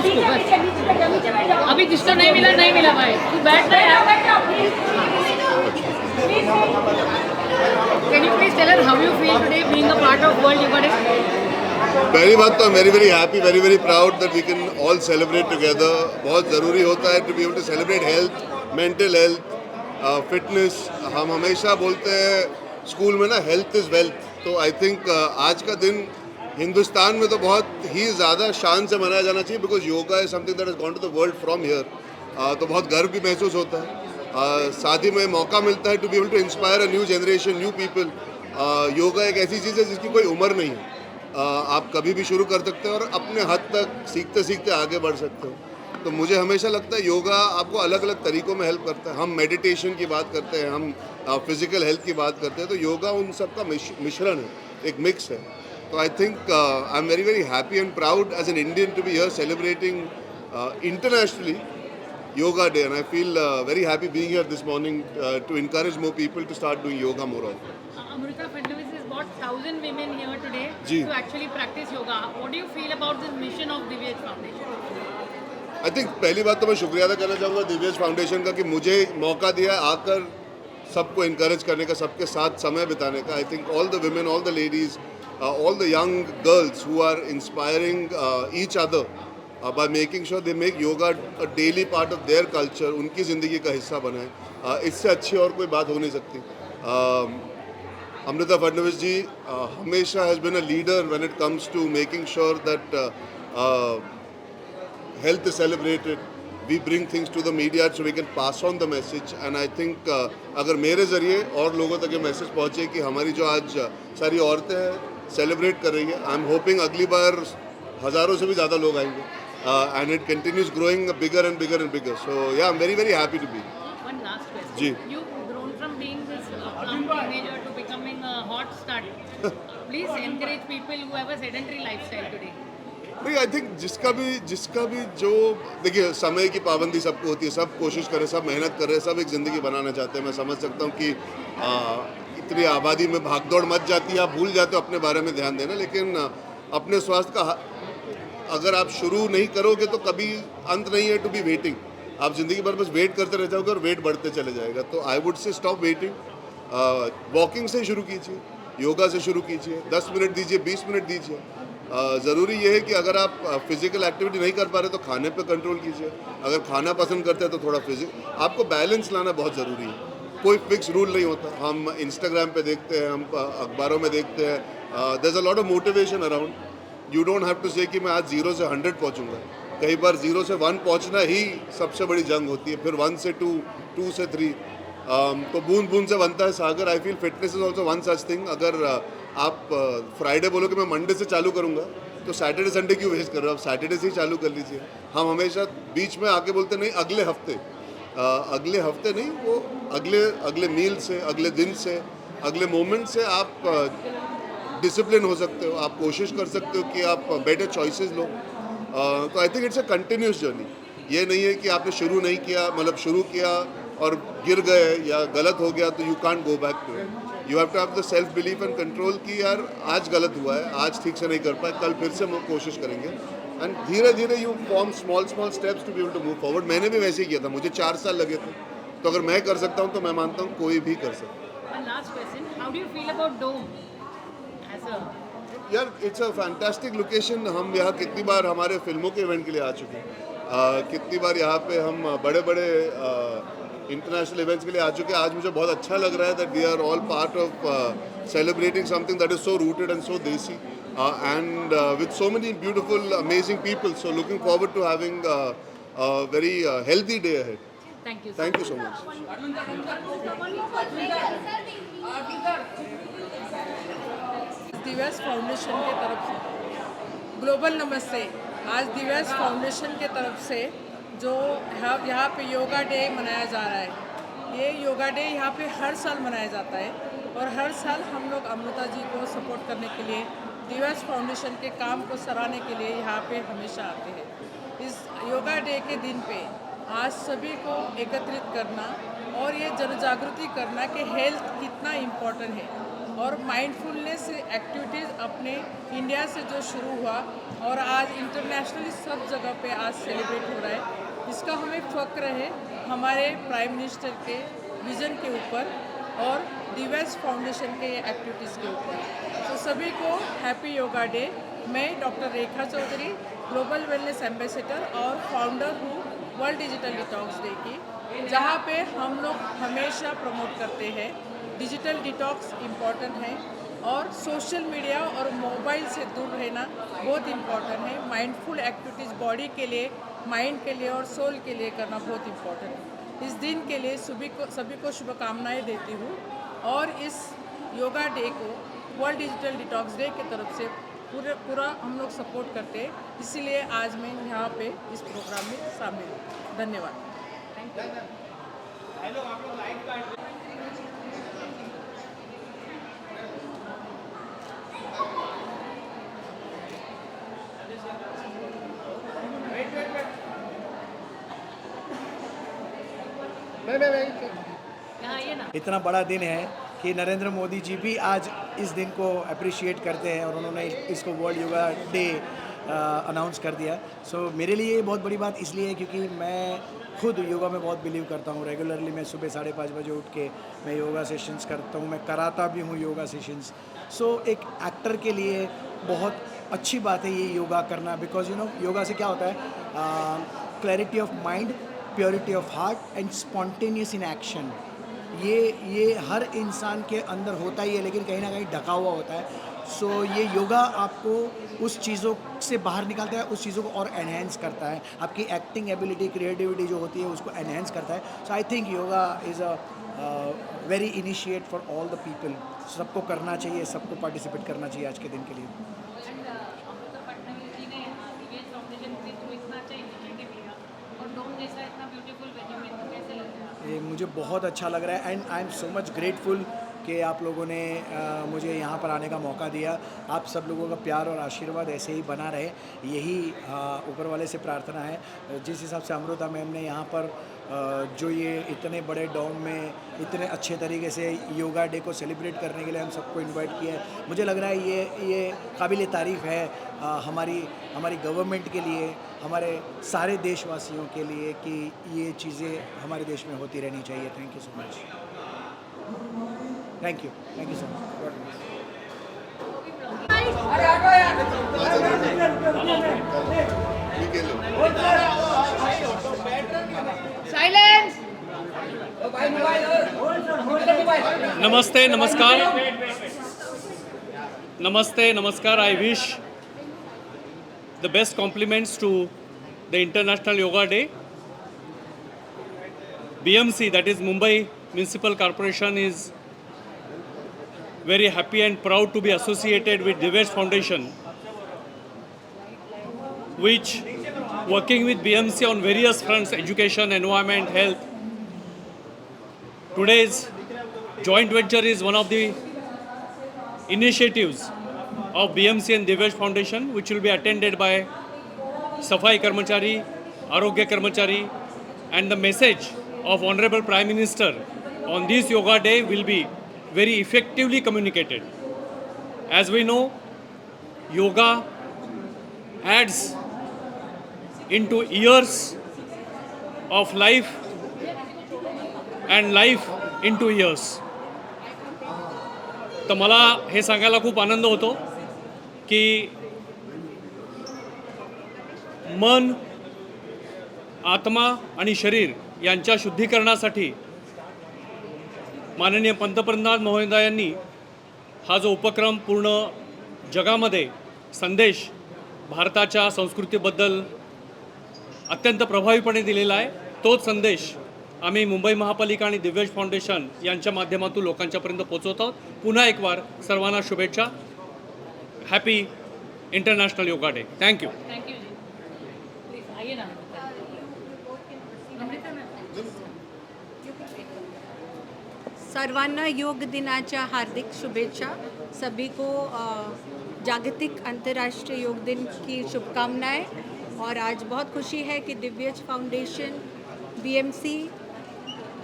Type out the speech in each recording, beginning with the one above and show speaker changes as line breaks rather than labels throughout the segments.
तू बस। अभी जिसको नहीं मिला भाई, तू बैठ ना यार। Can you please tell us how you feel today being a part of World Yoga Day?
पहली बात तो very very happy, very very proud that we can all celebrate together. बहुत ज़रूरी होता है to be able to celebrate health, mental health, fitness. हम हमेशा बोलते हैं स्कूल में ना, हेल्थ इज़ वेल्थ। तो आई थिंक आज का दिन हिंदुस्तान में तो बहुत ही ज़्यादा शान से मनाया जाना चाहिए, because yoga is something that is gone to the world from here. तो बहुत गर्व भी महसूस होता है। साथ ही में मौका मिलता है to be able to inspire a new generation, new people. Yoga एक ऐसी चीज़ है जिसकी कोई उम्र नहीं है। आप कभी भी शुरू कर सकते हो और अपने हद तक सीखते सीखते आगे बढ़ सकते हो। तो मुझे हमेशा लगता है योगा आपको अलग अलग तरीक़ों में हेल्प करता है। हम मेडिटेशन की बात करते हैं, हम फिज़िकल हेल्थ की बात करते हैं, तो योगा उन सब का मिश्रण है, एक मिक्स है। तो I think I am very very happy and proud as an Indian to be here celebrating internationally Yoga Day, and I feel very happy being here this morning to encourage more people to start doing yoga more often.
Amrita Fadnavis has brought 1,000 women here today
जी.
to actually practice yoga. What do you feel about this mission of Divyaj Foundation?
I think पहली बात तो मैं शुक्रिया अदा करना चाहूँगा दिव्यज foundation का कि मुझे मौका दिया आकर सबको इनकरेज करने का, सबके साथ समय बिताने का। I think all the women, all the ladies, all the young girls who are inspiring each other by making sure they make yoga a daily part of their culture, उनकी ज़िंदगी का हिस्सा बनाएं। इससे अच्छी और कोई बात हो नहीं सकती। अमृता फडणवीस जी हमेशा has been a leader when it comes to making sure that health is celebrated. We bring things to the media so we can pass on the message, and I think अगर मेरे ज़रिए और लोगों तक ये मैसेज पहुँचे कि हमारी जो आज सारी औरतें हैं सेलिब्रेट कर रही है, आई एम होपिंग अगली बार हज़ारों से भी ज़्यादा लोग आएंगे, and it continues growing bigger and bigger and bigger. So yeah, I'm very very happy to be.
One last question.
Ji.
You've grown from being this plump teenager to becoming a hot stud. Please encourage people who have a sedentary lifestyle today.
भाई I think जिसका भी जो देखिए, समय की पाबंदी सबको होती है, सब कोशिश करें, सब मेहनत कर रहे हैं, सब एक ज़िंदगी बनाना चाहते हैं। मैं समझ सकता हूँ कि इतनी आबादी में भागदौड़ मच जाती है, आप भूल जाते हो अपने बारे में ध्यान देना। लेकिन अपने स्वास्थ्य का अगर आप शुरू नहीं करोगे तो कभी अंत नहीं है टू बी वेटिंग। आप ज़िंदगी भर बस वेट करते रह जाओगे और वेट बढ़ते चले जाएगा। तो I would say stop waiting. Walking से शुरू कीजिए, योगा से शुरू कीजिए, 10 मिनट दीजिए, 20 मिनट दीजिए। ज़रूरी ये है कि अगर आप फिज़िकल एक्टिविटी नहीं कर पा रहे तो खाने पे कंट्रोल कीजिए। अगर खाना पसंद करते हैं तो थोड़ा आपको बैलेंस लाना बहुत ज़रूरी है। कोई फिक्स रूल नहीं होता। हम इंस्टाग्राम पे देखते हैं, हम अखबारों में देखते हैं, there is a lot of motivation around. You don't have to say कि मैं आज 0 से 100 पहुँचूँगा। कई बार 0 से 1 पहुँचना ही सबसे बड़ी जंग होती है, फिर 1 से 2, 2 से 3। तो बूंद बूंद से बनता है सागर। I feel fitness is also one such thing. अगर आप फ्राइडे बोलो कि मैं मंडे से चालू करूँगा, तो सैटरडे संडे क्यों वेस्ट कर रहे हो? आप सैटरडे से ही चालू कर लीजिए। हम हमेशा बीच में आके बोलते नहीं अगले हफ्ते, अगले हफ्ते नहीं, वो अगले मील से, अगले दिन से, अगले मोमेंट से आप डिसिप्लिन हो सकते हो। आप कोशिश कर सकते हो कि आप बेटर चॉइसेस लो। तो I think it's a continuous journey. ये नहीं है कि आपने शुरू नहीं किया, मतलब शुरू किया और गिर गए या गलत हो गया तो you can't go back to it. You have to have the self belief and control कि यार आज गलत हुआ है, आज ठीक से नहीं कर पाए, कल फिर से हम कोशिश करेंगे। एंड धीरे धीरे you form small steps to be able to move forward. मैंने भी वैसे ही किया था, मुझे 4 साल लगे थे। तो अगर मैं कर सकता हूँ तो मैं मानता हूँ कोई भी कर सकता है।
One last question. How do you feel about Dome as a
यार इट्स अ फैंटास्टिक लोकेशन। हम यहाँ कितनी बार हमारे फिल्मों के इवेंट के लिए आ चुके हैं, कितनी बार यहाँ पे हम बड़े बड़े इंटरनेशनल इवेंट्स के लिए आ चुके हैं। आज मुझे बहुत अच्छा लग रहा है that we are all part of celebrating something that is so rooted and so desi and with so many beautiful amazing people. So looking forward to having a very healthy day ahead.
Thank you.
Thank you so much.
Divya's foundation के तरफ से global नमस्ते। आज Divya's foundation के तरफ से जो यहाँ पे योगा डे मनाया जा रहा है, ये योगा डे यहाँ पे हर साल मनाया जाता है और हर साल हम लोग अमृता जी को सपोर्ट करने के लिए, दिव्यास फाउंडेशन के काम को सराहने के लिए यहाँ पे हमेशा आते हैं। इस योगा डे के दिन पे आज सभी को एकत्रित करना और ये जन जागृति करना कि हेल्थ कितना इम्पोर्टेंट है और माइंडफुलनेस एक्टिविटीज़ अपने इंडिया से जो शुरू हुआ और आज इंटरनेशनली सब जगह पे आज सेलिब्रेट हो रहा है, इसका हमें फ़ख्र है हमारे प्राइम मिनिस्टर के विज़न के ऊपर और दिव्यास फाउंडेशन के एक्टिविटीज़ के ऊपर। तो सभी को हैप्पी योगा डे। मैं डॉक्टर रेखा चौधरी, ग्लोबल वेलनेस एम्बेसडर और फाउंडर हूँ वर्ल्ड डिजिटल डिटॉक्स डे की, जहाँ पे हम लोग हमेशा प्रमोट करते हैं डिजिटल डिटॉक्स इम्पॉर्टेंट है और सोशल मीडिया और मोबाइल से दूर रहना बहुत इम्पॉर्टेंट है। माइंडफुल एक्टिविटीज़ बॉडी के लिए, माइंड के लिए और सोल के लिए करना बहुत इम्पॉर्टेंट है। इस दिन के लिए सभी को शुभकामनाएं देती हूँ और इस योगा डे को वर्ल्ड डिजिटल डिटॉक्स डे की तरफ से पूरा हम लोग सपोर्ट करते हैं, इसीलिए आज मैं यहाँ पे इस प्रोग्राम में शामिल हूँ। धन्यवाद।
यहाँ आइए ना।
इतना बड़ा दिन है कि नरेंद्र मोदी जी भी आज इस दिन को अप्रिशिएट करते हैं और उन्होंने इसको वर्ल्ड योगा डे अनाउंस कर दिया। सो मेरे लिए ये बहुत बड़ी बात इसलिए है क्योंकि मैं खुद योगा में बहुत बिलीव करता हूँ। रेगुलरली मैं सुबह 5:30 बजे उठ के मैं योगा सेशंस करता हूँ, मैं कराता भी हूँ योगा सेशंस। सो एक एक्टर के लिए बहुत अच्छी बात है ये योगा करना, बिकॉज योगा से क्या होता है, clarity of mind, purity of heart and spontaneous in action. ये हर इंसान के अंदर होता ही है, लेकिन कहीं ना कहीं ढका हुआ होता है। सो ये योगा आपको उस चीज़ों से बाहर निकालता है, उस चीज़ों को और एनहेंस करता है। आपकी एक्टिंग एबिलिटी, क्रिएटिविटी जो होती है उसको एनहेंस करता है। So I think yoga is a very initiate for all the people. सबको करना चाहिए, सबको पार्टिसिपेट करना चाहिए आज के दिन के लिए।
अमृता फडणवीस जी ने दिव्यास फाउंडेशन के थ्रू इतना अच्छा इनिशिएटिव लिया और डोम जैसा इतना ब्यूटीफुल वेन्यू में, तो कैसे लग रहा है?
ये मुझे बहुत अच्छा लग रहा है and I am so much grateful कि आप लोगों ने मुझे यहाँ पर आने का मौका दिया। आप सब लोगों का प्यार और आशीर्वाद ऐसे ही बना रहे, यही ऊपर वाले से प्रार्थना है। जिस हिसाब से अमृता मैम ने यहाँ पर जो ये इतने बड़े डॉम में इतने अच्छे तरीके से योगा डे को सेलिब्रेट करने के लिए हम सबको इनवाइट किया है, मुझे लग रहा है ये काबिल तारीफ़ है हमारी गवर्नमेंट के लिए, हमारे सारे देशवासियों के लिए कि ये चीज़ें हमारे देश में होती रहनी चाहिए। Thank you so much. Thank you so much.
Silence.
नमस्ते, नमस्कार. I wish the best compliments to the International Yoga Day. BMC, that is Mumbai Municipal Corporation, is very happy and proud to be associated with Divesh Foundation, which working with BMC on various fronts, education, environment, health. Today's joint venture is one of the initiatives of BMC and Divesh Foundation, which will be attended by Safai Karmachari, Arogya Karmachari, and the message of Honorable Prime Minister on this Yoga Day will be very effectively communicated. As we know, yoga adds into years of life and life into years. तर मला हे सांगायला खूप आनंद होतो की मन, आत्मा आणि शरीर यांच्या शुद्धीकरणासाठी माननीय पंतप्रधान महोदयांनी हा जो उपक्रम पूर्ण जगामध्ये संदेश भारताच्या संस्कृतीबद्दल अत्यंत प्रभावीपणे दिलेला आहे, तोच संदेश आम्ही मुंबई महापालिका आणि दिव्यास फाउंडेशन यांच्या माध्यमातून लोकांच्यापर्यंत पोहोचवत आहोत. पुन्हा एक बार सर्वांना शुभेच्छा. Happy international yoga day. Thank you.
Thank you ji. Please आइए ना. अमृता मैम.
सर्वांना योग दिनाच्या हार्दिक शुभेच्छा. सभी को जागतिक अंतर्राष्ट्रीय योग दिन की शुभकामनाएं. और आज बहुत खुशी है कि दिव्यास फाउंडेशन, BMC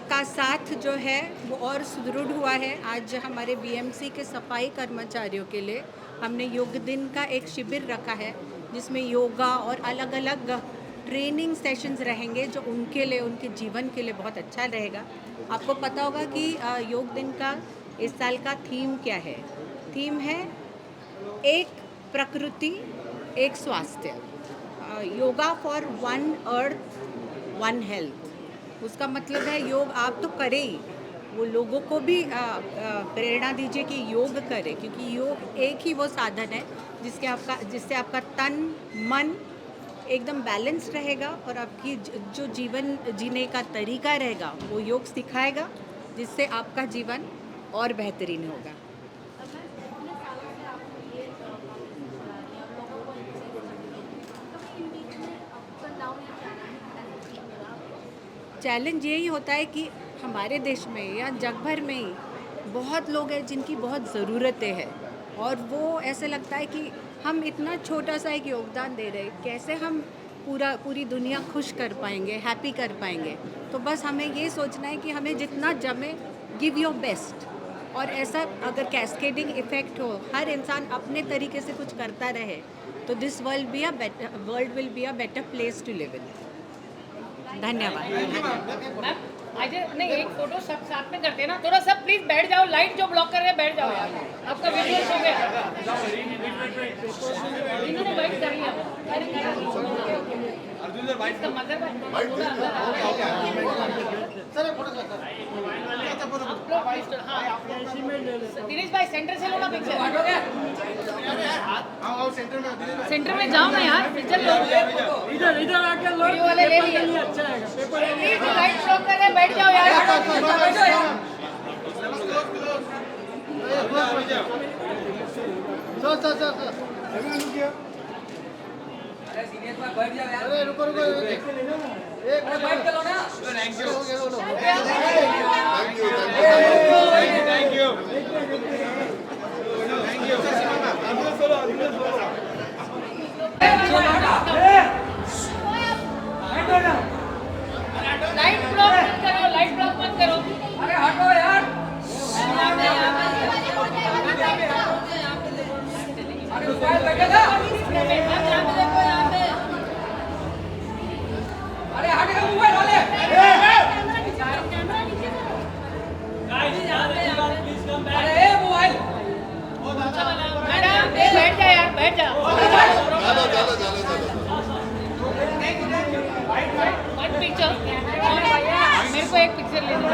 का साथ जो है वो और सुदृढ़ हुआ है। आज हमारे बीएमसी के सफाई कर्मचारियों के लिए हमने योग दिन का एक शिविर रखा है, जिसमें योगा और अलग अलग ट्रेनिंग सेशंस रहेंगे, जो उनके लिए, उनके जीवन के लिए बहुत अच्छा रहेगा। आपको पता होगा कि योग दिन का इस साल का थीम क्या है? थीम है एक प्रकृति एक स्वास्थ्य, yoga for one earth one health. उसका मतलब है योग आप तो करें ही, वो लोगों को भी प्रेरणा दीजिए कि योग करें, क्योंकि योग एक ही वो साधन है जिससे आपका तन मन एकदम बैलेंस रहेगा और आपकी जो जीवन जीने का तरीका रहेगा वो योग सिखाएगा, जिससे आपका जीवन और बेहतरीन होगा। चैलेंज यही होता है कि हमारे देश में या जग भर में ही बहुत लोग हैं जिनकी बहुत ज़रूरतें हैं, और वो ऐसे लगता है कि हम इतना छोटा सा एक योगदान दे रहे हैं, कैसे हम पूरी दुनिया खुश कर पाएंगे, हैप्पी कर पाएंगे। तो बस हमें ये सोचना है कि हमें जितना जमे, गिव योर बेस्ट। और ऐसा अगर कैस्केडिंग इफेक्ट हो, हर इंसान अपने तरीके से कुछ करता रहे, तो this world will be a better place to live in. धन्यवाद।
मैम आज नहीं, एक फोटो सब साथ में करते हैं ना, थोड़ा सब प्लीज बैठ जाओ, लाइट जो ब्लॉक कर रहे हैं बैठ जाओ यार, आपका वीडियो हो गया। इन्होंने वाइट कर लिया, अरे इसका मदर दिनेश भाई सेंटर से लो ना पिक्चर, सेंटर में जाओ ना यार, पिक्चर लो,
इधर आके लो,
वीडियो वाले ले लिए,
अच्छा है।
प्लीज लाइट ब्लॉक कर रहे हैं, बैठ जाओ यार। लाइट ब्लॉक मत करो, लाइट ब्लॉक मत करो। अरे हटो यार। अरे हटेगा मोबाइल वाले। अरे मोबाइल। मैडम बैठ जा यार, बैठ जा। वन पिक्चर मेरे को एक पिक्चर ले दो।